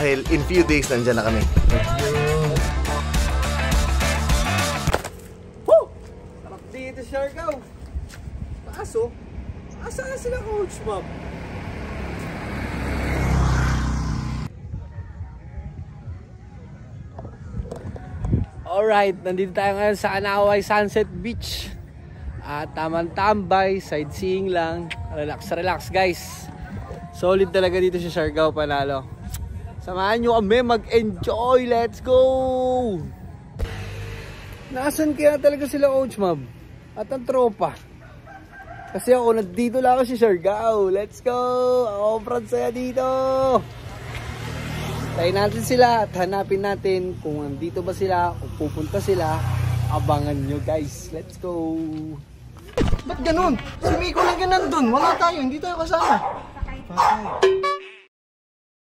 dahil in few days nandyan na kami. Woo! Sarap dito, Siargao. Kaso, asaan sila Coach Bob? Alright, nandito tayo ngayon sa Anaway Sunset Beach. At tamang tambay, sightseeing lang. Relax, relax guys. Solid talaga dito si Siargao, panalo. Samahan nyo kami mag-enjoy. Let's go! Nasaan kaya talaga sila Coach Mob? At ang tropa? Kasi ako, nandito lang ako si Siargao. Let's go! Ako, Brad, saya dito! Tayo natin sila at hanapin natin kung nandito ba sila, kung pupunta sila. Abangan nyo guys. Let's go! Ba't ganun? Si Miko lang yan nandun. Wala tayo, hindi tayo kasama.